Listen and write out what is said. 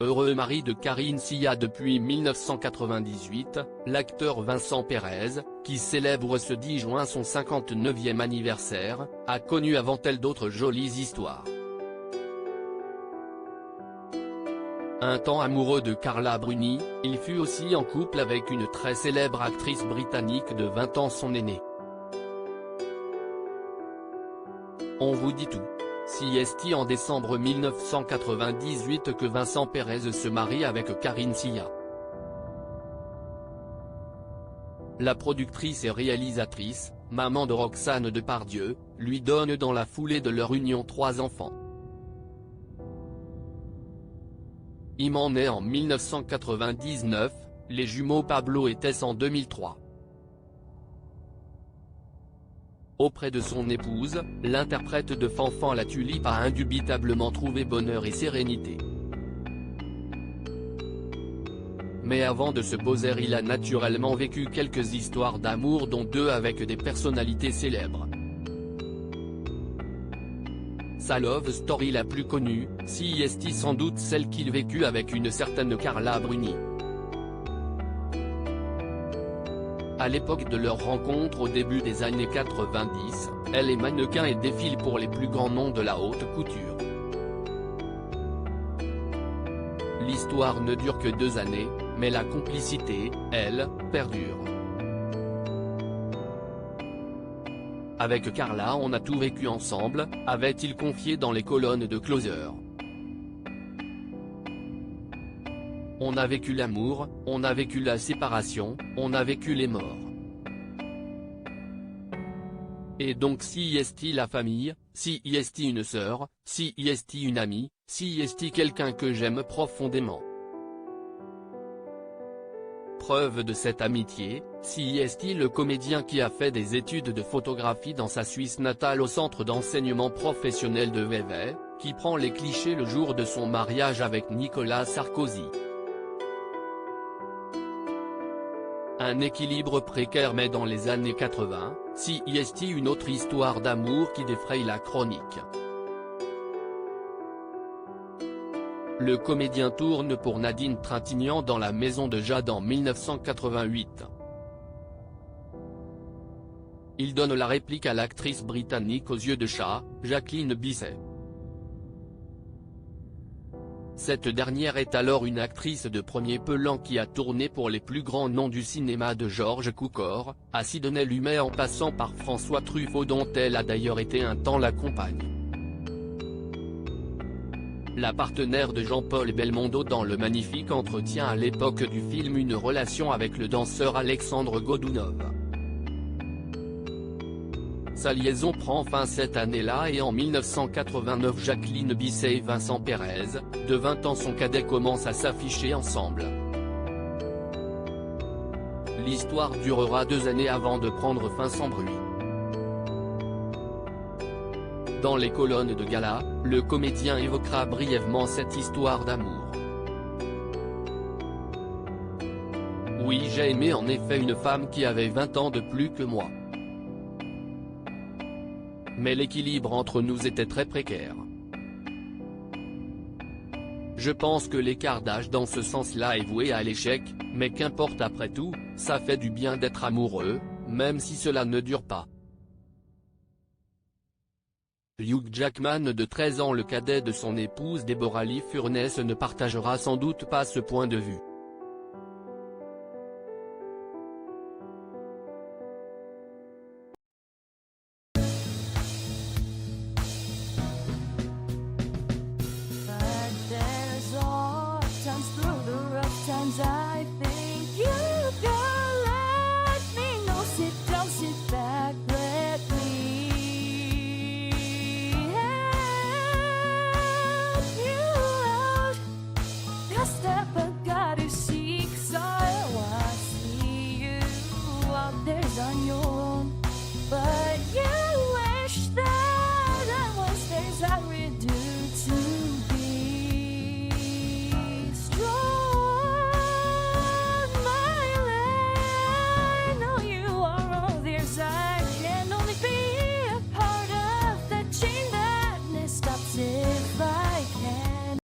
Heureux mari de Karine Sia depuis 1998, l'acteur Vincent Perez, qui célèbre ce 10 juin son 59e anniversaire, a connu avant elle d'autres jolies histoires. Un temps amoureux de Carla Bruni, il fut aussi en couple avec une très célèbre actrice britannique de 20 ans son aînée. On vous dit tout. CST en décembre 1998 que Vincent Perez se marie avec Karine Sia. La productrice et réalisatrice, maman de Roxane Depardieu, lui donne dans la foulée de leur union 3 enfants. Iman naît en 1999, les jumeaux Pablo et Tess en 2003. Auprès de son épouse, l'interprète de Fanfan la Tulipe a indubitablement trouvé bonheur et sérénité. Mais avant de se poser, il a naturellement vécu quelques histoires d'amour dont 2 avec des personnalités célèbres. Sa love story la plus connue, CST sans doute celle qu'il vécut avec une certaine Carla Bruni. À l'époque de leur rencontre au début des années 90, elle est mannequin et défile pour les plus grands noms de la haute couture. L'histoire ne dure que 2 années, mais la complicité, elle, perdure. Avec Carla on a tout vécu ensemble, avait-il confié dans les colonnes de Closer. On a vécu l'amour, on a vécu la séparation, on a vécu les morts. Et donc CST la famille, CST une sœur, CST une amie, CST quelqu'un que j'aime profondément. Preuve de cette amitié, CST le comédien qui a fait des études de photographie dans sa Suisse natale au centre d'enseignement professionnel de Vevey, qui prend les clichés le jour de son mariage avec Nicolas Sarkozy. Un équilibre précaire mais dans les années 80, CST une autre histoire d'amour qui défraye la chronique. Le comédien tourne pour Nadine Trintignant dans La Maison de Jade en 1988. Il donne la réplique à l'actrice britannique aux yeux de chat, Jacqueline Bisset. Cette dernière est alors une actrice de premier plan qui a tourné pour les plus grands noms du cinéma de Georges Cukor, à Sidney Lumet en passant par François Truffaut dont elle a d'ailleurs été un temps la compagne. La partenaire de Jean-Paul Belmondo dans le Magnifique entretient à l'époque du film une relation avec le danseur Alexandre Godounov. Sa liaison prend fin cette année-là et en 1989 Jacqueline Bisset et Vincent Perez, de 20 ans son cadet, commencent à s'afficher ensemble. L'histoire durera 2 années avant de prendre fin sans bruit. Dans les colonnes de gala, le comédien évoquera brièvement cette histoire d'amour. Oui, j'ai aimé en effet une femme qui avait 20 ans de plus que moi. Mais l'équilibre entre nous était très précaire. Je pense que l'écart d'âge dans ce sens-là est voué à l'échec, mais qu'importe après tout, ça fait du bien d'être amoureux, même si cela ne dure pas. Hugh Jackman de 13 ans, le cadet de son épouse Deborah Lee Furness, ne partagera sans doute pas ce point de vue. I think you can let me know. Sit down, sit back, let me help you out. Just step I gotta seek, so I see you out there's on your own. But you wish that I was theirs, I would do to be strong. I can only be a part of the chain that stops it.